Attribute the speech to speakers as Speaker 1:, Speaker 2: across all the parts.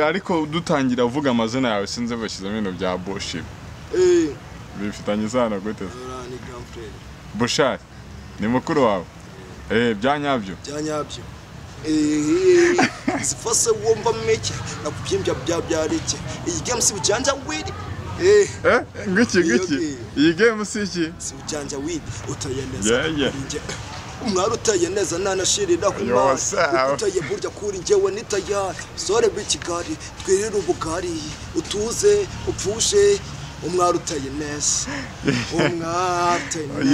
Speaker 1: Ariko dutangira uvuga amazina yawe sinze bashyizemo ibintu bya Bushim. Bifitanye isano gute?
Speaker 2: Ni girlfriend.
Speaker 1: Bushari ni mukuru wawe. Byanyabyo.
Speaker 2: Byanyabyo. Zifase wumva meke nakubyimbya byareke. Iyi game si bujanja widi.
Speaker 1: Ngiki. Iyi game si iki?
Speaker 2: Si bujanja widi utayeneza.
Speaker 1: Yeah.
Speaker 2: Umwari utaye neza nanashirira ku mwana utaye burya kuri njyewe nitaya sore b'Kigali twirira ubugari utuze upfushe umwari utaye neza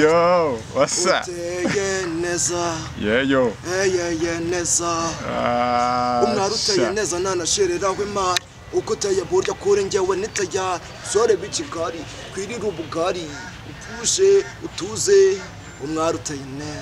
Speaker 1: yo what's up
Speaker 2: utaye neza
Speaker 1: yo
Speaker 2: neza umwari utaye neza nanashirira ku mwana uko utaye burya kuri njyewe nitaya sore b'Kigali twirira ubugari upfushe utuze umwari utaye neza.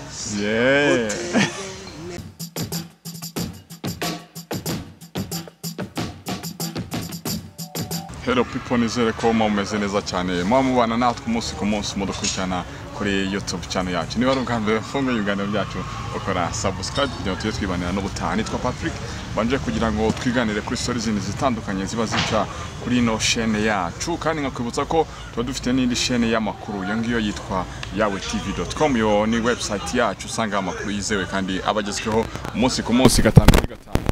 Speaker 1: Hello people, nizere ko mumeze neza cyane mubana natwe umunsi ku munsi mudukurikirana kuri YouTube channel yacu. Niba rugambye funga ibiganiro byacu ukora subscribe kugira ngo tujye twibanira n'ubutaha. Nitwa Patrick banje kugira ngo twiganire kuri stories zitandukanye ziba zica kuri ino chaîne yacu, kandi ngakwibutsa ko tuba dufite n'indi chaîne y'amakuru yo ngiyo yitwa yawetv.com. yo ni website yacu usanga amakuru yizewe kandi abagezweho umunsi ku munsi gatanu kuri gatanu.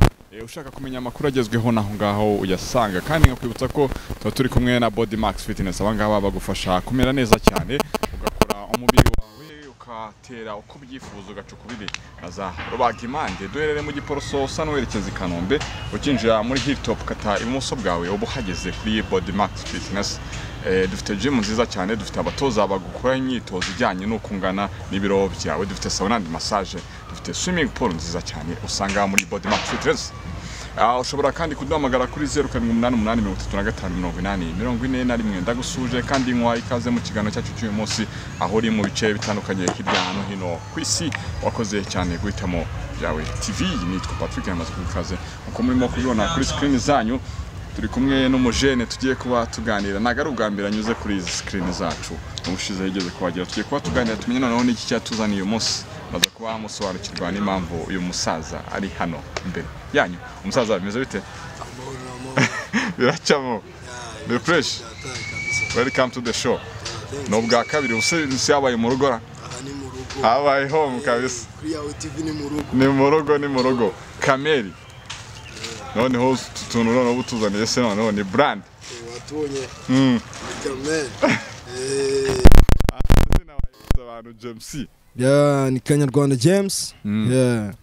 Speaker 1: Ushaka kumenya amakuru agezweho naho ngaho uyasanga, kandi ngakwibutsa ko tuba turi kumwe na Body Max Fitness. Abangaba bagufasha kumera neza cyane, ugakora umubiri wawe ukatera uko byifuza, ugacukubiri naza Rubagimande. Duherere mu Giporoso usa n'werekeza i Kanombe, ukinjira muri Hilltop kata ibumoso bwawe ubu hageze kuri Body Max Fitness. Dufite gym nziza cyane, dufite abatoza bagukora imyitozo ijyanye no kungana n'ibiro byawe, dufite sauna and massage, dufite swimming pool nziza cyane usanga muri Body Max Fitness. Ushobora kandi kuduhamagara kuri 0788358041 ndagusuje kandi nkwa ikaze mu kiganiro cyacu cy'uyu munsi aho uri mu bice bitandukanye hirya no hino ku isi. Wakoze cyane guhitamo yawe TV. Nitwa Patrick yamaze kukaze uko murimo kubibona kuri screen zanyu. Turi kumwe n'umujene tugiye kuba tuganira, nagaru ubwambira anyuze kuri izi screen zacu ubushize yigeze kubagira. Tugiye kuba tuganira tumenye noneho n'iki cyatuzaniye uyu munsi, maze kuba musobanukirwa n'impamvu uyu musaza ari hano imbere yanyu. Umusaza bimeze bite? Biracamo the fresh. Welcome to the show. No bwa kabiri usi yabaye mu rugo. Habaye home kabisa.
Speaker 2: Kuri yawetv
Speaker 1: ni mu rugo Kameri. Noneho tuntu noneho butuzaniye se noneho ni brand
Speaker 2: watubonye Kameri.
Speaker 1: Abantu James
Speaker 2: ni Kanyarwanda James.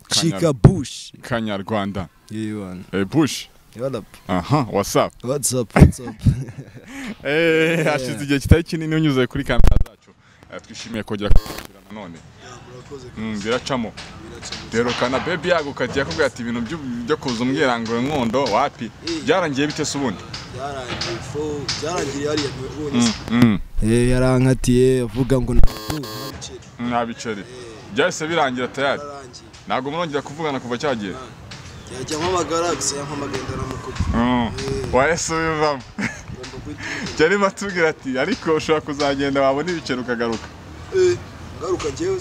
Speaker 2: Chika Bush
Speaker 1: Kanyarwanda.
Speaker 2: One.
Speaker 1: Bush.
Speaker 2: What up?
Speaker 1: What's up?
Speaker 2: What's up?
Speaker 1: Hashize igihe kitari kinini unyuze kuri kamera zacu. Twishimiye kongera kugira none. Biracamo. Rero kana baby yagukatiye akubwira ati ibintu byo kuza umbwira ngo nkondo wapi byarangiye bite se ubundi?
Speaker 2: Byarangiye hariya ubonye. Yarankatiye avuga ngo
Speaker 1: nta biceri. Byahise birangira tayari. Nago murongera kuvugana kuva cyagiye.
Speaker 2: Yajya mpamagara gusa yampamagendana mukuko.
Speaker 1: Wahise bivamo. Cyari matubwira ati ariko ushobora kuzagenda wabona ibiceri ukagaruka.
Speaker 2: Garuka njyewe.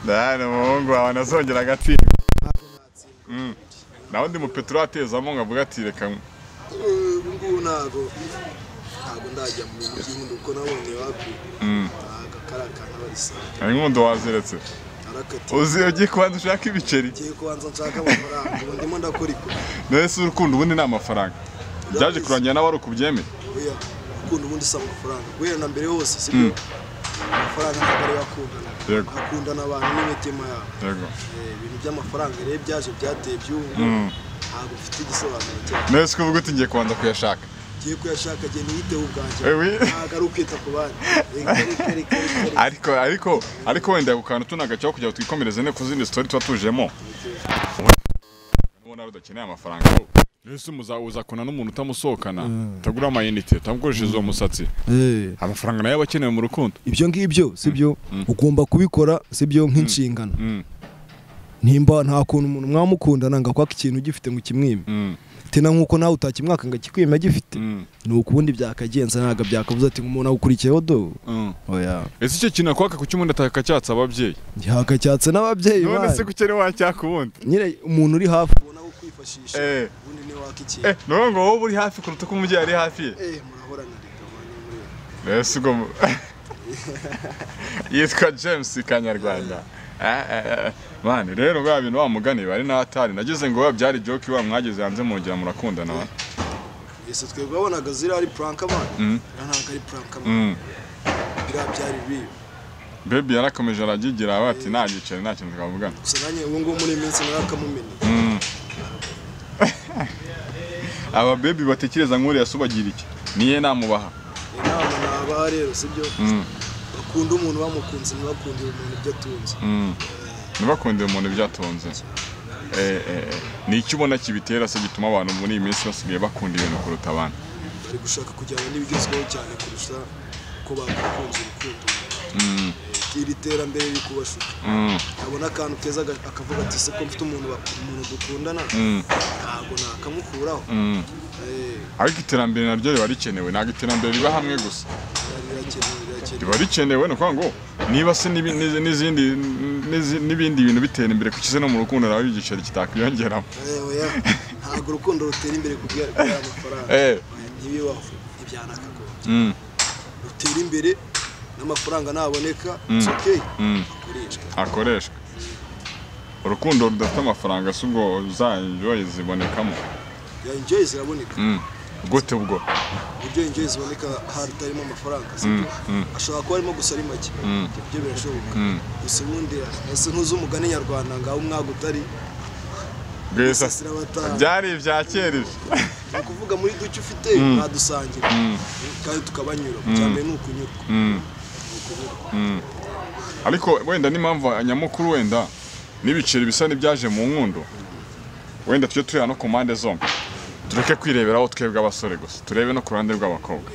Speaker 1: Ndana muhungu wawe nazongera agatsindwa. Naho ndi mu Petro atezamo ngavuga ati reka
Speaker 2: ngubu ntago ndajya mu bintu uko nabonye wapi. Agakarakana barisa.
Speaker 1: Inkundo wazeretse. Uzi ugiye kubanza ushaka ibiceri.
Speaker 2: Ugiye kubanza nshaka amafaranga ndimo ndakora iko.
Speaker 1: Nese urukundo ubundi ni amafaranga. Byaje kurangira n'abari ukubyemeye.
Speaker 2: Oya, urukundo ubundi si amafaranga. Guhera na mbere hose sibyo. Amafaranga ntabwo yakundana. Akundana abantu n'imitima yabo.
Speaker 1: Yego.
Speaker 2: Ibintu by'amafaranga rero byaje byateye byungu. Ntabwo ufite igisobanuro cyane.
Speaker 1: Nese kuvuga uti ngiye kubanza kuyashaka.
Speaker 2: Ngiye kuyashaka je niyiteho ubwanje. Ntabwo ari ukwita ku bandi.
Speaker 1: Ariko wenda gukana tunagacaho kugira twikomereze ne kuzindi story tuba tujemo. Ubona rudakeneye amafaranga. Nese uza kuna n'umuntu utamusohokana tagura amayinite utamukoresha izo musatsi. Amafaranga nayo abakeneye mu rukundo.
Speaker 2: Ibyo ngibyo sibyo ugomba kubikora sibyo nk'inshingano. Nimba nta kuntu umuntu mwamukundana ngakwaka ikintu gifite mu kimwime. Tena nkuko nawe utakimwaka ngakikwima gifite. Nuko ubundi byakagenza naga byakavuze ati umuntu agukurikiyeho do. Oya.
Speaker 1: Ese icyo kintu akwaka ku cyumuntu atakacyatsa ababyeyi.
Speaker 2: Hakacyatse n'ababyeyi.
Speaker 1: None se kucyere wacyaka ubundi.
Speaker 2: Nyine umuntu uri hafi ubona kwifashisha ubundi ni wakiki
Speaker 1: no ngo wowe uri hafi kuruta ko umujyi ari hafi
Speaker 2: murahorana reka
Speaker 1: Yesu go yitwa James Kanyarwanda mani rero bwa bintu wamugane bari n'atari nagize ngo byari joke wa mwageze hanze mugira murakundana wa
Speaker 2: Yesu twebwe babonaga zira ari prank man ntabwo ari prank man bira byari bibi
Speaker 1: baby yarakomeje aragigira abati nagicere nta kintu twavugana
Speaker 2: gusa nanye ubu ngo muri minsi narakamumenya
Speaker 1: aba baby batekereza nk'uri yasubagira iki niye namubaha
Speaker 2: naba rero sibyo bakunda umuntu bamukunze ntibakundira umuntu ibyo atunze
Speaker 1: ntibakundira umuntu ibyo atunze ni iki ubona kibitera se gituma abantu muri iyi minsi basigaye bakunda ibintu kuruta abandi
Speaker 2: bari gushaka kujyana n'ibigezweho cyane kurusha ko bakunze urukundo iri terambere riri kubashuka abona akantu keza akavuga ati se ko mfite umuntu dukundana ntabwo nakamukuraho
Speaker 1: ariko iterambere naryo riba rikenewe ntabwo iterambere riba hamwe gusa riba rikenewe ni ukuvuga ngo niba se n'ibindi bintu bitera imbere ku kize no mu rukundo nawe igiceri kitakwiyongeramo
Speaker 2: ntabwo urukundo rutera imbere kubwira amafaranga ntibibaho ntibyanakagombye rutera imbere n'amafaranga naboneka okay
Speaker 1: akoreshwa urukundo rudafite amafaranga se ubwo za enjoy zibonekamo
Speaker 2: ya enjoy ziraboneka
Speaker 1: gute ubwo
Speaker 2: ibyo enjoy ziboneka harutarimo amafaranga ashobora kuba arimo gusa ari make ibyo birashoboka gusa ubundi ese ntuzi umugani nyarwanda ngaho umwaga utari
Speaker 1: bwesa byari ibya kera
Speaker 2: ni kuvuga muri duce ufite ntadusangira kandi tukabanyura cyane ni ukunyurwa
Speaker 1: ariko wenda n'impamvu nyamukuru wenda n'ibiceri bisa n'ibyaje mu nkundo wenda tujye tureba no ku mpande zombi tureke kwireberaho twebwe abasore gusa turebe no ku ruhande rw'abakobwa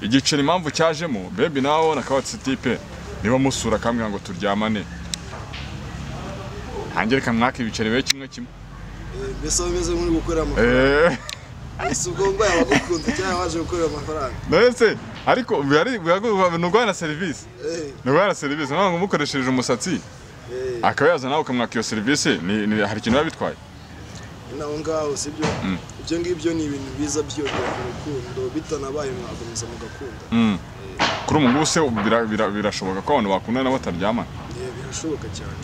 Speaker 1: igiceri impamvu cyajemo baby nawe ubona kabatse tipe niba musura akambwira ngo turyamane hange reka mwaka ibiceri bibe kimwe
Speaker 2: mbese bimeze nk'uri gukorera amafaranga ese ubwo ngo yabagukunze cyangwa waje gukorera amafaranga
Speaker 1: ndetse ariko nugwana serivisi nugwana serivisi ntabwo umukoresheje umusatsi akaba yaza nawe ukamwaka iyo serivisi hari ikintu biba bitwaye
Speaker 2: naho ngaho sibyo ibyo ngibyo ni ibintu biza byongera mu rukundo bitanabaye mwakomeza mugakunda
Speaker 1: kuri ubu ngubu se birashoboka ko abantu bakundana bataryamana
Speaker 2: birashoboka cyane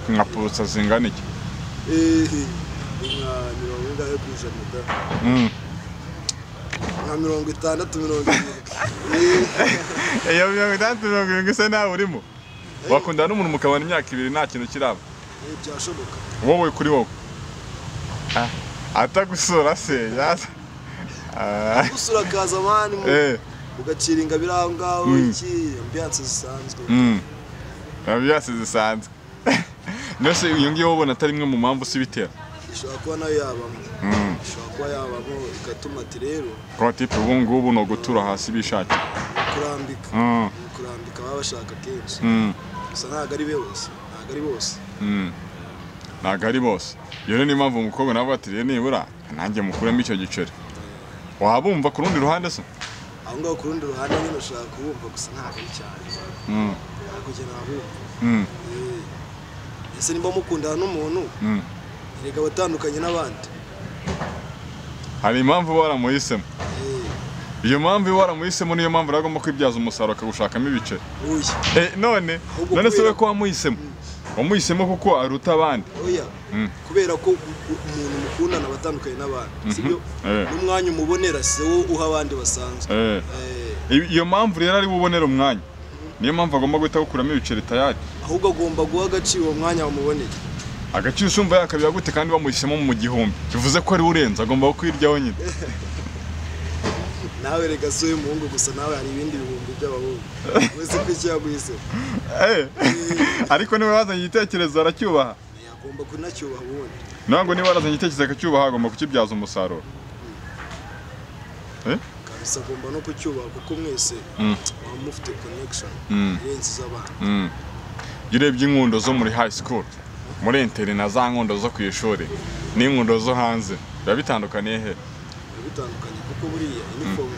Speaker 1: nka pulsa zingana iki
Speaker 2: nka 50% nka 60-70
Speaker 1: iyo 60-70 se nawe urimo wakundana n'umuntu mukabana imyaka 2 nta kintu kiraba
Speaker 2: byashoboka
Speaker 1: wowe kuri wowe atagusura se
Speaker 2: gusura kaza mani ugaciringa biraho ngaho iki ambiance zisanzwe
Speaker 1: ambiance zisanzwe nose iyo ngiyo ubona atari imwe mu mpamvu sibitera
Speaker 2: ishobora kuba nayo yabamo ishobora kuba yabamo igatuma ati rero
Speaker 1: kwa tipe ubu ngubu no gutura hasi bishakira
Speaker 2: kurambika baba bashaka kenshi gusa ntabwo ari bose iyo ni impamvu umukobwa nawe batiriye nibura nanjye mukuremo icyo giceri wabumva ku rundi ruhande se aho ngaho ku rundi ruhande nyine ushaka kubumva gusa ntabwo ari cyane ntabwo ugena ahubwo ese nimba mukundana n'umuntu erega batandukanye n'abandi
Speaker 1: hari impamvu waramuhisemo iyo mpamvu waramuhisemo niyo mpamvu uragomba kwibyaza umusaruro akagushakamo ibiceri none se we ko wamuhisemo kuko aruta abandi
Speaker 2: kubera ko umuntu mukundana batandukanye n'abandi sibyo n'umwanya umubonera se wo uha abandi basanzwe
Speaker 1: iyo mpamvu rero ari bubonera umwanya niyo mpamvu agomba guhita gukuramo ibiceri tayari
Speaker 2: ahubwo agomba guha agaciro uwo mwanya wamuboneye
Speaker 1: agaciro usumva yakabira gute kandi bamuhisemo mu gihumbi bivuze ko ari urenze agomba kwiryaho nyine
Speaker 2: nawe rega so y'umuhungu gusa nawe hari ibindi bihumbi by'abahungu wese ko icyo yaguhisemo
Speaker 1: ariko niba wazanye igitekerezo aracyubaha
Speaker 2: agomba kunacyubaha ubundi
Speaker 1: ntabwo niba warazanye igitekerezo akacyubaha agomba kukibyaza umusaruro
Speaker 2: kabisa agomba no kucyubaha kuko mwese muba mufite connection irenze iz'abandi
Speaker 1: iyo urebye inkundo zo muri high school muri interina za nkundo zo ku ishuri n'inkundo zo hanze biba bitandukaniye he
Speaker 2: bitandukanye kuko buriya uniform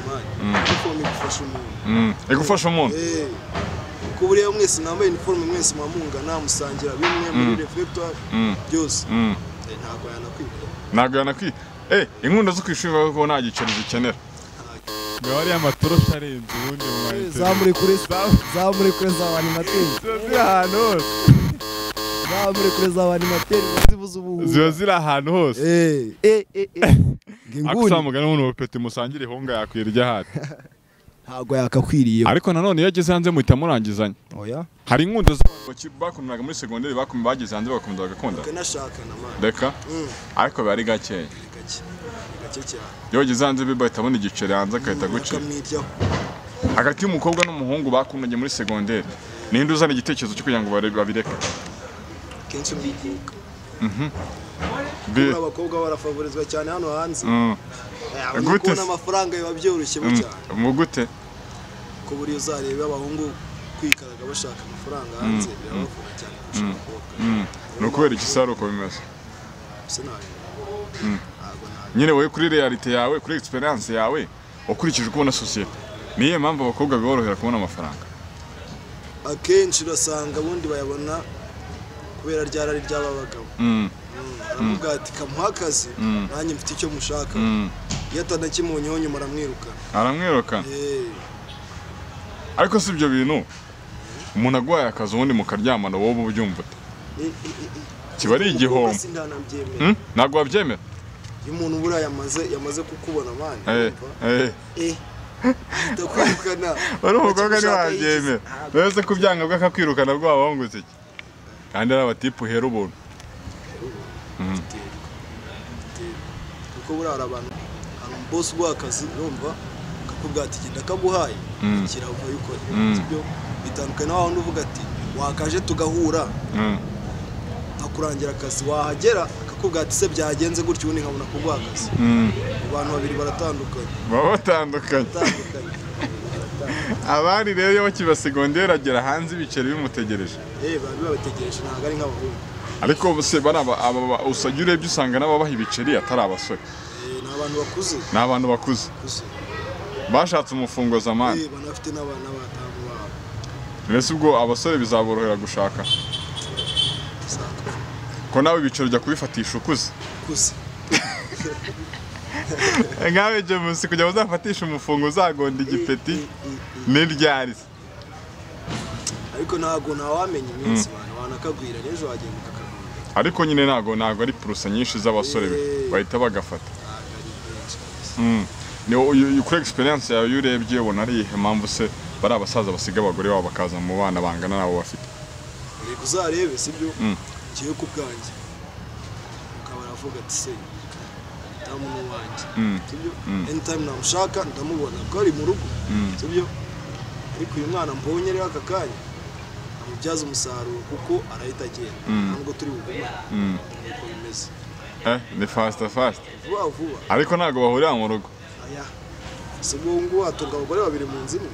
Speaker 2: igufasha umuntu
Speaker 1: igufasha umuntu
Speaker 2: ko buriya mwese mwambaye uniforme mwese mwamungana musangira bimwe muri reflectoire byose
Speaker 1: ntago yanakwiye inkunda zo kwishura ko nta giceri zikenera
Speaker 3: Gari amatoroshi arenze ubundi mu mayite.
Speaker 2: Zamure kure z'abani materi.
Speaker 3: Ziri ahantu hose.
Speaker 2: Zamure kure z'abani materi zivuze ubu.
Speaker 3: Ziba ziri ahantu hose. Akusamugana umuntu wapete musangire honga yakwirya hati.
Speaker 2: Ntago yakakwiriye.
Speaker 3: Ariko nanone yageze hanze muhita murangizanya.
Speaker 2: Oya.
Speaker 3: Hari inkunda
Speaker 1: bakundaga muri segonderi bageze hanze bakunda bagakunda.
Speaker 2: Kanashakana man.
Speaker 1: Reka. Ariko bari gake. Yo gizanze bibahita abona igiceri hanze akahita gucira hagati y'umukobwa n'umuhungu bakundanye muri segonderi ninde uzana igitekerezo cyo kugira ngo babireke
Speaker 2: kenshi mbivuga abakobwa barafavorizwa cyane hano hanze gute amafaranga biba byoroshye cyane
Speaker 1: mu gute
Speaker 2: ko buri uzarebe abahungu kwikaraga bashaka amafaranga hanze birabavura cyane
Speaker 1: no kubera igisaro ko bimeze nyine wowe kuri realite yawe kuri experience yawe ukurikije kubona societe niye mpamvu abakobwa biborohera kubona amafaranga
Speaker 2: akenshi urasanga bundi bayabona kubera ryarari ry'ababagabo aravuga ati kamuha akazi nanjye mfite icyo mushaka iyo atanakimunyeho nyuma
Speaker 1: aramwiruka ariko si ibyo bintu umuntu agwaye akazi ubundi mukaryamana wowe ubyumva kiba ari igihombo ntabwo wabyemera
Speaker 2: umuntu buriya yamaze kukubona mani ndakwirukana
Speaker 1: wari umukobwa ntiwabyemera uretse ko byanga bw'akakwirukana bw'abahunguze iki kandi ari abatipu uhera ubuntu
Speaker 2: kuko buriya hari abantu bosi uguha akazi urumva akakubwira ati genda kaguhaye kirava yukore sibyo bitandukanye naho wundi uvuga ati wakaje tugahura akurangira akazi wahagera akakubwira ati se byagenze gutyo ubundi nkabona kuguha akazi abantu babiri baratandukanye
Speaker 1: abari rero iyo bakiba segonderi agera hanze ibiceri bimutegereje
Speaker 2: bari babategereje ntabwo ari nk'abahungu
Speaker 1: ariko se usajya urebye usanga n'ababaha ibiceri atari abasore
Speaker 2: ni abantu bakuze
Speaker 1: bashatse umufungoza amande
Speaker 2: banafite n'abana b'abadamu babo
Speaker 1: mbese ubwo abasore bizaborohera gushaka ko nawe ibiceri ujya kubifatisha ukuze nkawe James kugira ngo uzafatishe umufungo uzagonda igipeti n'iryari
Speaker 2: ariko ntago ntawamenya iminsi wanakagwira n'ejo wagenda ukakagwira
Speaker 1: ariko nyine ntago ari purusa nyinshi z'abasore bahita bagafata kuri experience yawe iyo urebye ubona ari iyihe mpamvu se bari abasaza basiga abagore babo bakaza mu bana bangana nabo bafite
Speaker 2: uzarebe sibyo kiyo ku bwanjye ukaba aravuga ati se ndamuntu wanjye sibyo anytime namushaka ndamubona ko ari mu rugo sibyo ariko uyu mwana mbonye rero aka kanya amubyaza umusaruro kuko arahita agenda ntabwo turi bugumane uko bimeze
Speaker 1: ni fast
Speaker 2: vuba
Speaker 1: ariko ntabwo bahurira mu rugo
Speaker 2: se ngo atunga abagore babiri mu nzu imwe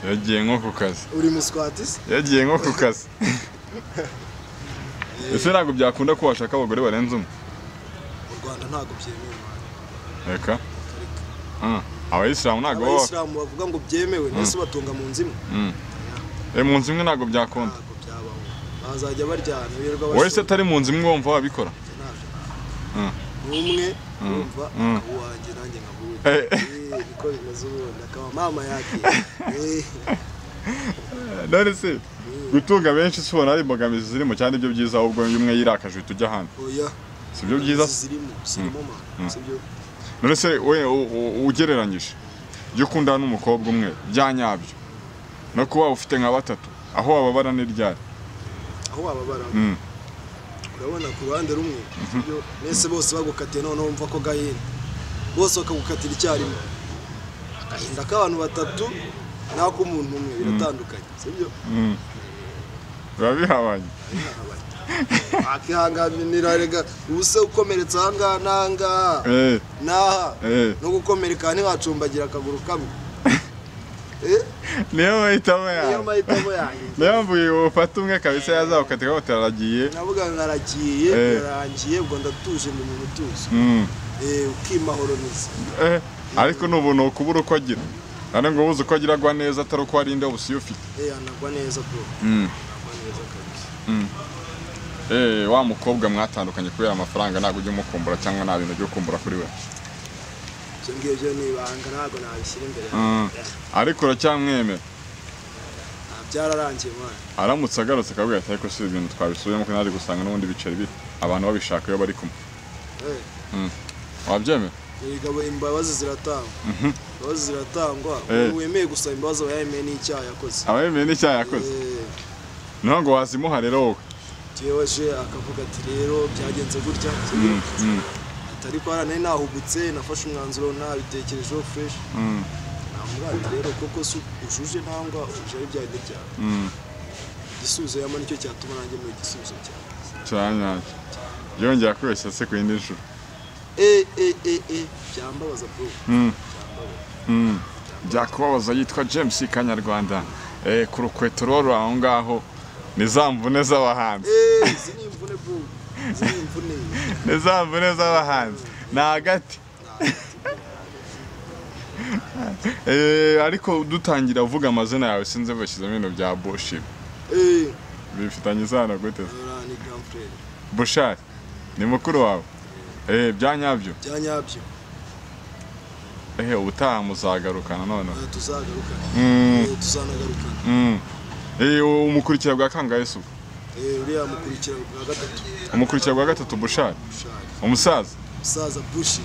Speaker 1: yagiye nko ku kazi
Speaker 2: uri muswati se
Speaker 1: yagiye nko ku kazi ese ntabwo byakunda ko washaka abagore barenze umwe
Speaker 2: mu Rwanda ntabwo byemewe
Speaker 1: reka abayisilamu ntabwo
Speaker 2: abayisilamu bavuga ngo byemewe nese batunga mu nzu imwe
Speaker 1: mu nzu imwe ntabwo byakunda
Speaker 2: bazajya baryana birirwa
Speaker 1: wowe se atari mu nzu imwe wumva wabikora
Speaker 2: umwe wumva uwanjye nanjye nkabuye niko bimeze ubundi akaba mama yake
Speaker 1: none se gutunga benshi si ubona ari imbogamizi zirimo cyane ibyo byiza ahubwo umwe yirakaje uhita ujya ahandi si byo byiza none se we ugereranyije iyo ukundana n'umukobwa umwe bya nyabyo no kuba ufite nka batatu aho wababara n'iryari
Speaker 2: aho wababara urabona ku ruhande rumwe sibyo nese bose bagukatiye noneho wumva ko gahenda bose bakagukatira icyarimwe agahinda k'abantu batatu nako umuntu umwe biratandukanye sibyo
Speaker 1: biba bihabanye
Speaker 2: akihanganira rega ubuse ukomeretse ahangaha n'ahangaha n'aha no gukomereka ntiwacumbagira akaguru kamwe
Speaker 1: niyo mahitamo
Speaker 2: yanjye
Speaker 1: niyo mvuye ufata umwe kabisa yazawukatika ngo turagiye
Speaker 2: navuga nkaragiye birarangiye ubwo ndatuje ndi mu mutuzo ukimahoro neza
Speaker 1: ariko n'ubu ni ukubura uko agira Nane ngo ubuze ko agiragwa neza atari uko ari inde ubusiyo ufite.
Speaker 2: Anagwa neza bro. Anagwa neza
Speaker 1: wa
Speaker 2: kabisa.
Speaker 1: mukobwa mwatandukanye kubera amafaranga ntago ujye umukumbura cyangwa nta bintu byo kumbura kuri we.
Speaker 2: Ngiye ni banga ntago nabishyira imbere.
Speaker 1: Ariko uracyamwemera.
Speaker 2: Byararangiye man.
Speaker 1: Aramutse agarutse kabwe ati ariko si ibintu twabisubiyemo ko nari gusanga n'ubundi biceri biri abantu babishaka iyo bari kumwe. Wabyemera?
Speaker 2: Igabo imbabazi ziratangwa. Imbabazi ziratangwa. Wemeye gusaba imbabazi abayemeye n'icyaha yakoze.
Speaker 1: Abayemeye n'icyaha yakoze. Ntabwo wazimuha rero wowe.
Speaker 2: Jewe akavuga ati rero byagenze gutya. Atari ko arane nahubutse nafashe umwanzuro nabitekerejeho fresh. Namubwira rero koko ujuje ntangwa uje ibyaje byawe. Igisubizo yama nicyo cyatuma nanjye mu igisubizo cyawe.
Speaker 1: Cyanyanje. Yongera kweshya se ku yindi nshuro.
Speaker 2: Byambabaza bro.
Speaker 1: Byakubabaza yitwa James Kanyarwanda. Ku rukweto roro aho ngaho ni za mvune z'abahanzi.
Speaker 2: Zini mvune bro. Zini mvune.
Speaker 1: Ni za mvune z'abahanzi. Na hagati. Ariko dutangira uvuga amazina yawe sinze bashyizemo ibintu bya bullshit. Bifitanye isano gute?
Speaker 2: Ni grand frère.
Speaker 1: Bushari. Ni mukuru wawe. Byanyabyo.
Speaker 2: Byanyabyo.
Speaker 1: Ubutaha muzagarukana none.
Speaker 2: Tuzagarukana. Tuzanagarukana.
Speaker 1: Umukurikira bwa kangahe se?
Speaker 2: Uriya mukurikira bwa gatatu.
Speaker 1: Umukurikira bwa gatatu Bushari. Umusaza.
Speaker 2: Umusaza Bushi.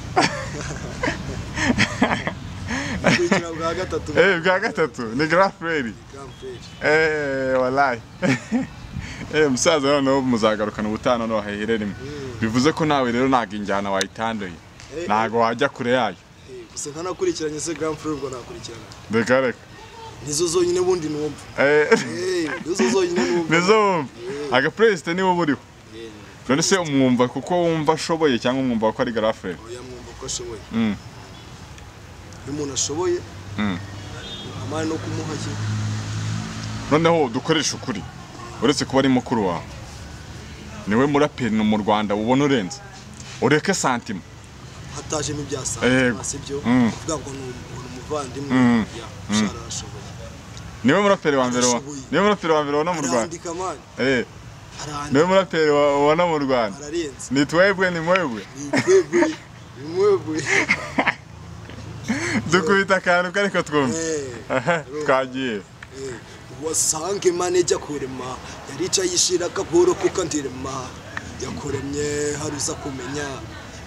Speaker 2: Umukurikira bwa gatatu.
Speaker 1: Bwa gatatu ni grand frère.
Speaker 2: Grand frère.
Speaker 1: Wallahi. Umusaza none muzagarukana ubutaha none wahehera rimwe. Bivuze ko nawe rero naga injyana wayitandoye. Nago wajya kure yayo.
Speaker 2: Gusa nkanakurikiranye se grand frère ubwo nakurikirana.
Speaker 1: Dekareka.
Speaker 2: Nizo zonyine bundi numva. Nizo zonyine numva.
Speaker 1: Nizo. Aga president niwo buriho. None se umwumva kuko wumva ashoboye cyangwa umwumva ko ari grand frère?
Speaker 2: Oya mwumva ko ashoboye. Umuntu ashoboye. Amani no kumuhashye.
Speaker 1: Noneho dukoresha ukuri. Uretse kuba ari mukuru wawe. Niwe muraperi no mu Rwanda ubona urenze. Ureke santima.
Speaker 2: Hataje n'ibyasa. Sibyo. Kuvuga ngo umuvandimwe yarashoboye.
Speaker 1: Niwe muraperi wa mbere wa. Niwe muraperi wa mbere wa mu Rwanda. Niwe muraperi wa mu Rwanda. Ni twebwe ni mwebwe.
Speaker 2: Ni mwebwe.
Speaker 1: Dukubita akantu kariko twumva. Twagiye.
Speaker 2: Wasange manager kurema yarica yishira kaburo kuko ndirema yakuremye haruza kumenya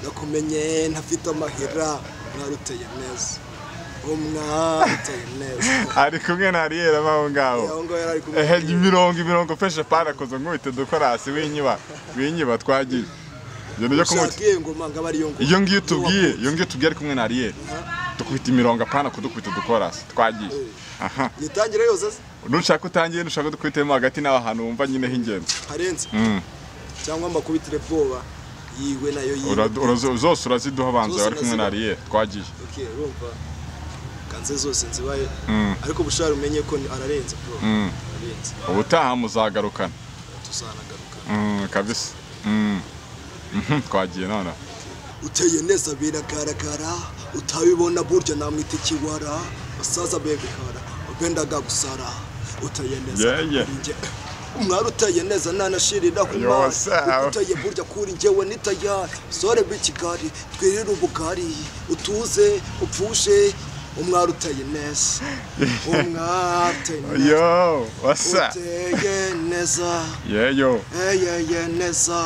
Speaker 2: nakumenye ntafite amahera mwaruteye neza umwaruteye neza
Speaker 1: ari kumwe na Ariel aho ngaho imirongo fesha para kozo nkubite dukorasi w'inyiba twagiye yo
Speaker 2: kumuti ngo manga bari yongo
Speaker 1: iyo ngiyo tubwiye ari kumwe na Ariel dukubita imirongo apana kudukubita dukorasi twagiye
Speaker 2: yitangire yose
Speaker 1: nushaka utangiye nushaka dukubitemo hagati n'abantu wumva nyine h'ingenzi
Speaker 2: harenze cyangwa mbakubitire bwoba yiwe nayo yiwe
Speaker 1: zose uraziduha banza bari kumwe na Ariel twagiye
Speaker 2: urumva kanze zose nzibaye ariko Bushari umenye ko ararenze bro ararenze
Speaker 1: ubutaha muzagarukana
Speaker 2: tuzanagarukana
Speaker 1: kabisa twagiye none
Speaker 2: uteye neza birakarakara utabibona burya namwita ikiwara basaza begekara ubendaga gusara uteye neza umwari uteye neza nanashirira kuma uteye burya kuri njyewe nitaya sore b'Kigali twirira ubugari utuze upfushe umwari uteye neza umwari uteye neza
Speaker 1: yo wasa
Speaker 2: uteye neza
Speaker 1: yo
Speaker 2: neza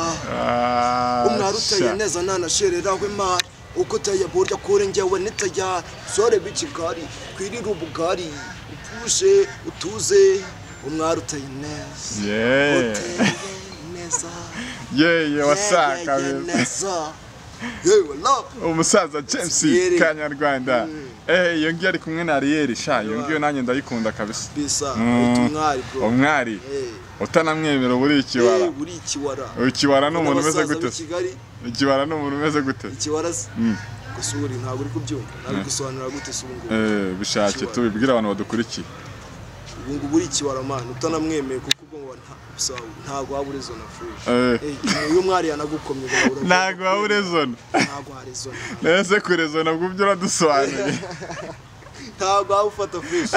Speaker 2: umwari uteye neza nanashiriraho imari uko uteye burya kuri njyewe nitaya sore b'Kigali twirira ubugari upfushe utuze umwari uteye neza uteye neza
Speaker 1: wasaka
Speaker 2: neza
Speaker 1: umusaza James Kanyarwanda iyo ngiyo ari kumwe na Ariel sha iyo ngiyo nanjye ndayikunda kabisa umwari utanamwemera buri ikiwara n'umuntu umeze gute ikiwara n'umuntu umeze gute
Speaker 2: ikiwara gusuri ntabwo uri kubyumva nari gusobanura gute subungu
Speaker 1: bishake tubibwira abantu badukurikiye
Speaker 2: ubungu buri ikiwara man utanamwemeye kuko ubwo ntabwo wabure zona free uyu mwari yanagukomye
Speaker 1: ntabwo wabure zona
Speaker 2: ntabwo hari zona
Speaker 1: nese kure zona bwo byo radusobanuye
Speaker 2: ntabwo awufata fresh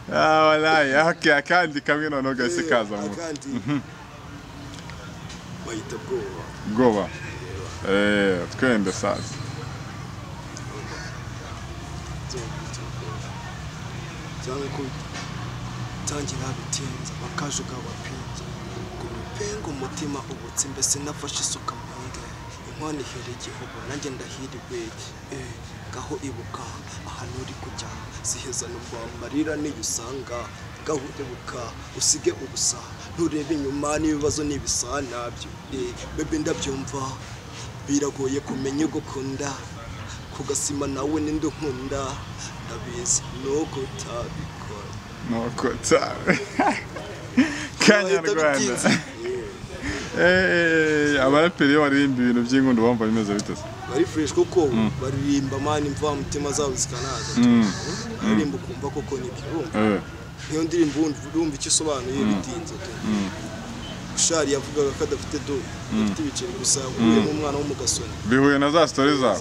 Speaker 1: wallahi okay akandi kamwe noneho gahise kaza mu
Speaker 2: bayita bwoba
Speaker 1: bwoba twende sasa
Speaker 2: cyangwa ko tangira bitinza bakajuga bapinze ngo pengo umutima ubutse mbese nafashe isuka mpunge inkwani ihere igihugu nanjye ndahiriwe gaho ibuka ahantu uri kujya ziheza n'ubwo amarira niyo usanga gaho ibuka usige ubusa nturebe inyuma n'ibibazo n'ibisa nabyo bebe ndabyumva biragoye kumenya ugukunda kugasima nawe ninde nkunda ndabizi nuko utabikora
Speaker 1: nuko tabi Kanyarwanda abaraperi baririmba ibintu by'inkundo bumva bimeze bite
Speaker 2: bari fresh koko baririmba mani imva mutima zabo zikanaza baririmba kumva koko nibyo niyo ndirimbo urumva icyo sobanuye bitinze Bushari yavugaga ko adafite do afite ibiceri gusa uhuye n'umwana wo mu gasoni
Speaker 1: bihuye na za stories za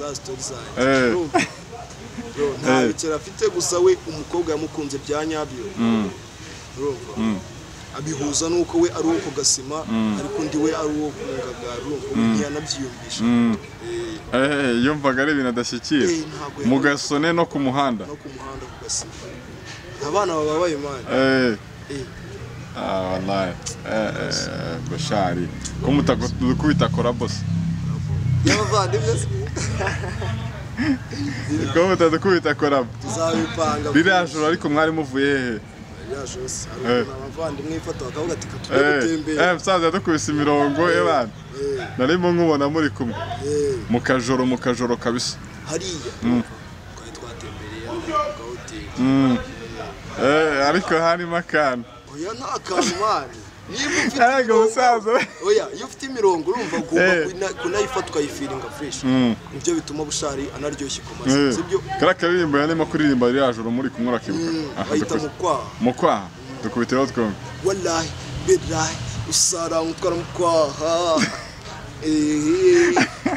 Speaker 2: nta biceri afite gusa we umukobwa yamukunze bya nyabyo abihuza nuko we ari uwo kugasima ariko ndi we ari uwo kungagara urumva ntiyanabyiyumvisha
Speaker 1: yumvaga ari ibintu adashyikira mu gasone no ku muhanda
Speaker 2: kugasima abana bababaye mani
Speaker 1: wallahi Bushari ko mutakubita korabos
Speaker 2: y'abavandimwe
Speaker 1: ko mutakubita korab
Speaker 2: tuzabipanga
Speaker 1: birajoro ariko mwari muvuye he
Speaker 2: yajose abavandimwe ifoto bakavuga ati katubutembera
Speaker 1: musaza yadukubise imirongo bana narimo nkubona muri kumwe mu kajoro kabisa
Speaker 2: hariya twari twatembereye ku hoteli
Speaker 1: ariko harimo akantu
Speaker 2: oya nta kantu mani
Speaker 1: niba musaza
Speaker 2: oya iyo ufite imirongo urumva ugomba kunayifata ukayifiringa fresh nibyo bituma Bushari anaryoshye komasa sibyo
Speaker 1: kara karirimbo yanema kuririmba rirajoro muri kumwe rakibuka
Speaker 2: bahita
Speaker 1: mu kwaha dukubitiraho twombi
Speaker 2: wallahi billahi usara mutwara mu kwaha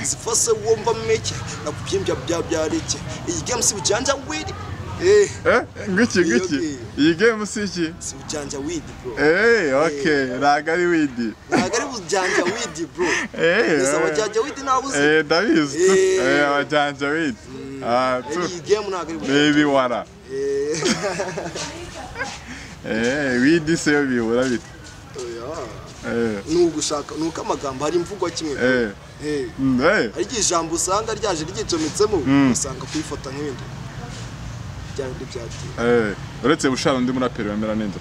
Speaker 2: zifase wumva meke nakubyimbya byareke iyi game si bujanja wiri
Speaker 1: ngiki iyi game si iki
Speaker 2: si bujanja widi bro
Speaker 1: okay nagari widi
Speaker 2: nagari bujanja widi bro esa bujanja widi nabuze
Speaker 1: ndabizi bujanja widi
Speaker 2: iyi game nagari
Speaker 1: baby wara widi se bibura bite
Speaker 2: nugushaka nuko amagambo hari imvugo kimwe hari ijambo usanga ryaje ryicometsemo usanga kuyifata nk'ibindi byandi byati
Speaker 1: uretse Bushari undi muraperi wemera ninde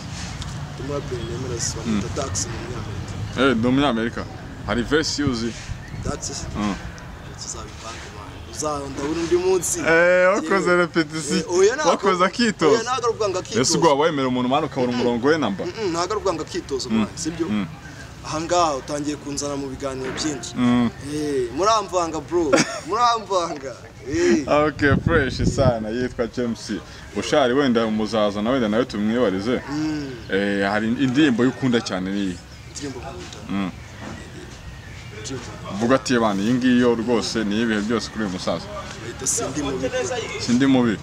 Speaker 2: umuraperi wemera Swamita Dax mu Amerika
Speaker 1: ndi Umunyamerika hari verse yuzi
Speaker 2: Dax tuzabipanga uzandabura undi munsi
Speaker 1: wakoze repetition wakoze akitozo
Speaker 2: oya nagarubwanga akitozo
Speaker 1: ese ugwa wemera umuntu manu ukabura umurongo we namba
Speaker 2: nagarubwanga akitozo sibyo ahangaha utangiye kunzana mu biganiro byinshi muramvanga bro muramvanga
Speaker 1: okay fresh sana yitwa James Bushari wenda muzaza na wenda nawe tumwibarize hari indirimbo y'ukunda cyane ni
Speaker 2: indirimbo nkunda
Speaker 1: vuga ati bana iyi ngiyo rwose ni ibihe byose kuri uyu musaza sindi mubi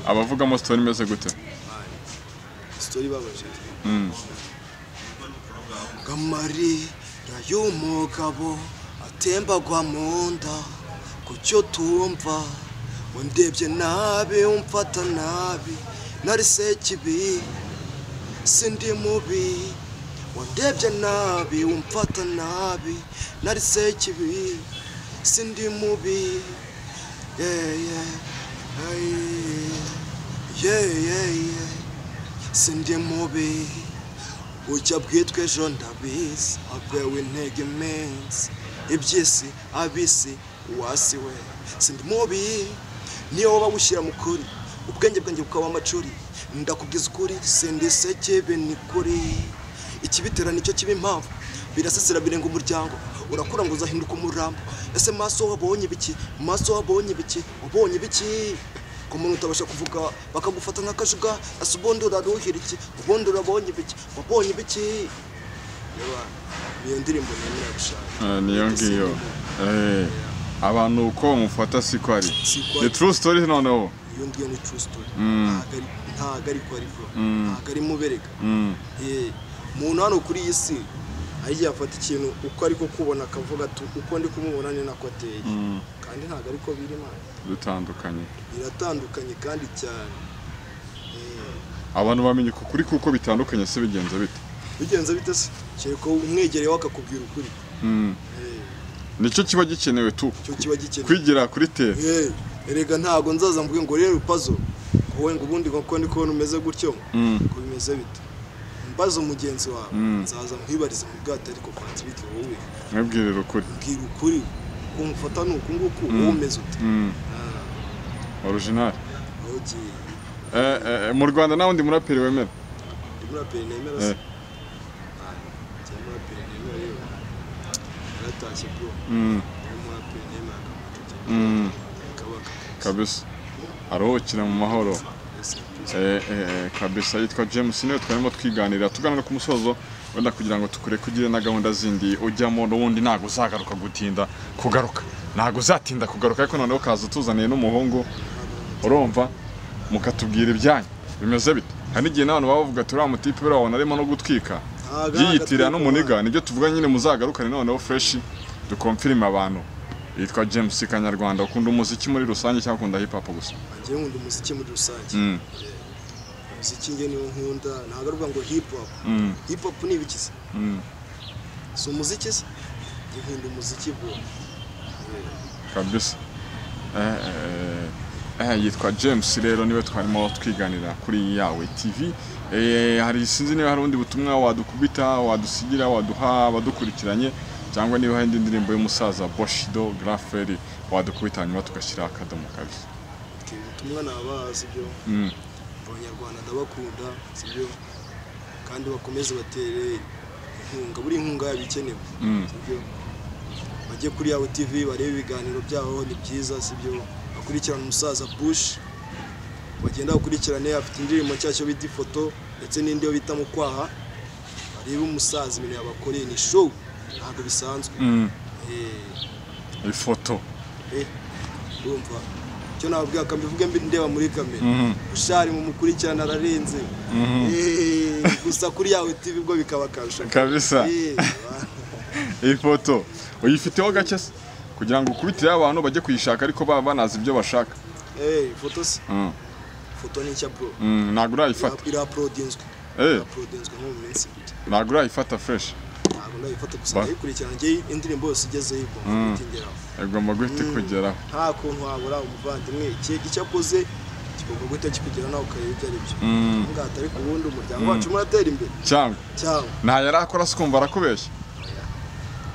Speaker 1: abavugamo story imeze gute
Speaker 2: story babaje Kamari y'umugabo atembagwa mu nda kucyo tumva wandebye nabi umfata nabi nari sekibi sindi mubi wandebye nabi umfata nabi nari sekibi sindi mubi sindi mubi ujya bwitwe ejo ndabizi abewe intege imensi iby'isi abisi uwasi we sindi mubi niyo waba gushyira mu kuri ubwenge bwanjye bukaba amacuri ndakubwiza ukuri sindi sekebe ni kuri ikibitera nicyo kiba impamvu birasesera birenga umuryango urakura ngo uzahinduka umurambo ese maso wabonye biki wabonye biki ko umuntu utabasha kuvuga bakagufata nk'akajuga asubondora ruhira iki ubundi urabonye biki wabonye biki niyo ndirimbo nemera Bushari
Speaker 1: niyo ngiyo abantu uko mufata siko ari the true story noneho
Speaker 2: iyo ngiyo ni true story ntago ari ko ari bro ntago ari mubereka umuntu hano kuri iyi si agiye afata ikintu uko ariko kubona akavuga ati uko ndi kumubona ni nako ateye kandi ntago ariko biri man biratandukanye kandi cyane
Speaker 1: abantu bamenye ukuri kuko bitandukanye se bigenze bite se cyeko
Speaker 2: umwegereye wakakubwira ukuri
Speaker 1: nicyo kiba gikenewe tu kwigira kuri tere
Speaker 2: erega ntago nzaza mvuge ngo rero puzzle wowe ngo ubundi ngo ndi kubona umeze gutyo ngo bimeze bite mbazo mugenzi wawe nzaza mwibarize mu bwato ariko Patrick wowe
Speaker 1: mwabwirira ukuri
Speaker 2: mbwira ukuri kumufata nuko nguko wowe umeze ute
Speaker 1: original mu Rwanda nawe ndi muraperi wemera
Speaker 2: muraperi nemera Natashye bro muraperi nemera
Speaker 1: kabisa arohokera mu mahoro kabisa yitwa James niwe twarimo twiganira tuganira ku musozo wenda kugira ngo tukure kugire na gahunda zindi ujyamo n'ubundi nago uzagaruka gutinda kugaruka nago uzatinda kugaruka ariko noneho kaza tuzaniye n'umuhungu urumva mukatubwira ibyanyu bimeze bite hari igihe n'abantu bavuga turi amutipe barabona arimo no gutwika yiyitirira n'umuniga nibyo tuvuga nyine muzagarukane noneho fresh dukonfirme abantu yitwa James Kanyarwanda ukunda umuziki muri rusange cyangwa ukunda hip hop gusa
Speaker 2: ngiye nkunda umuziki muri rusange umuziki ngiye niwo nkunda nagaruka ngo hip hop ni ibikize so umuziki se nkunda umuziki bwo
Speaker 1: kabisa yitwa James rero niwe twarimo twiganira kuri yawe TV hari sinzi niba hari undi butumwa wadukubita wadusigira waduha abadukurikiranye cyangwa niba hari indirimbo y'umusaza Bushido Graferi wadukubita hanyuma tugashyira akadomo kabisa
Speaker 2: ubutumwa nabazi byo abanyarwanda ndabakunda sibyo kandi bakomeze batere inkunga buri inkunga yabikenewe sibyo bajye kuri yawe TV barebe ibiganiro byaho ni byiza sibyo bakurikirana umusaza Bush bagenda bakurikirane afite indirimbo nshyashya bita ifoto ndetse n'indi yo bita mu kwaha barebe umusaza ibintu yabakoreye ni show ntabwo bisanzwe
Speaker 1: ifoto
Speaker 2: urumva cyo nababwiye akambivuge ndeba muri kamera ushari mu mukurikirana ararenze gusa kuri yawe TV bwo bikaba karusha
Speaker 1: kabisa ifoto uyifiteho gake kugira ngo ukubitire abantu bajye kuyishaka ariko banazi ibyo bashaka
Speaker 2: ifoto se ifoto ni nshya bro
Speaker 1: ntabwo urayifata
Speaker 2: irauploadinzwe mu minsi
Speaker 1: ntabwo urayifata fresh
Speaker 2: ntabwo ndayifata gusa ndayikurikirana ngiye indirimbo yose igeze
Speaker 1: igomba guhita ikugeraho
Speaker 2: nta kuntu wabura umuvandimwe icyo akoze kigomba guhita kikugera nawe ukareba ibyo ari byo ngata ariko ubundi umuryango wacu muratera imbere
Speaker 1: cyangwa nta yari akora se kumva arakubeshya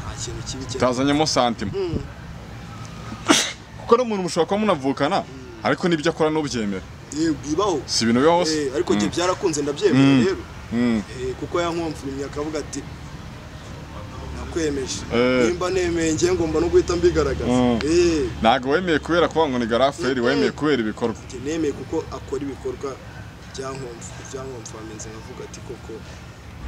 Speaker 2: nta kintu kibi cyane
Speaker 1: tazanyemo santima kuko n'umuntu mushobora kuba munavukana ariko n'ibyo akora n'ubyemera
Speaker 2: bibaho
Speaker 1: si ibintu bibaho se
Speaker 2: ariko njye byarakunze ndabyemera rero kuko yankomfurumye akavuga ati nakwemeje nimba nemeye ngiye ngomba no guhita mbigaragaza
Speaker 1: ntabwo wemeye kubera kuba ngo ni Garaferi wemeye kubera ibikorwa
Speaker 2: nemeye kuko akora ibikorwa byankomfuramenze nkavuga ati koko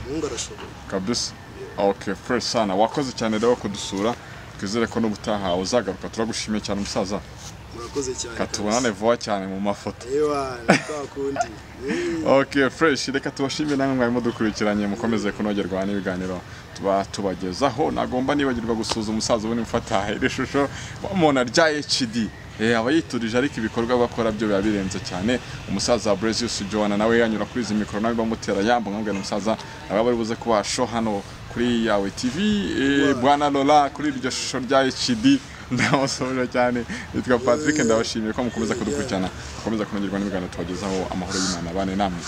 Speaker 2: mungu arashoboye
Speaker 1: kabisa okay fresh sana wakoze cyane rero kudusura twizere ko n'ubutaha uzagaruka turagushimiye cyane umusaza
Speaker 2: murakoze cyane
Speaker 1: katubonane vuba cyane mu mafoto
Speaker 2: ntakundi
Speaker 1: okay fresh reka tubashimire namwe mwarimo dukurikiranye mukomeze kunogerwa n'ibiganiro tubagezaho nagomba nibagirwa gusuza umusaza ubone mfata iri shusho wamona rya HD abayiturije ariko ibikorwa bakora byo biba birenze cyane umusaza Bresius Joanna nawe yanyura kuri izi mikoro nawe bamutera yambo nkabwira umusaza nawe bari buze kuba show hano kuri yawe TV bwana Lola kuri iryo shusho rya HD ndamusubira cyane yitwa Patrick ndabashimiye ko mukomeza kudukurikirana mukomeza kunogerwa n'ibiganiro tubagezaho amahoro y'Imana bane namwe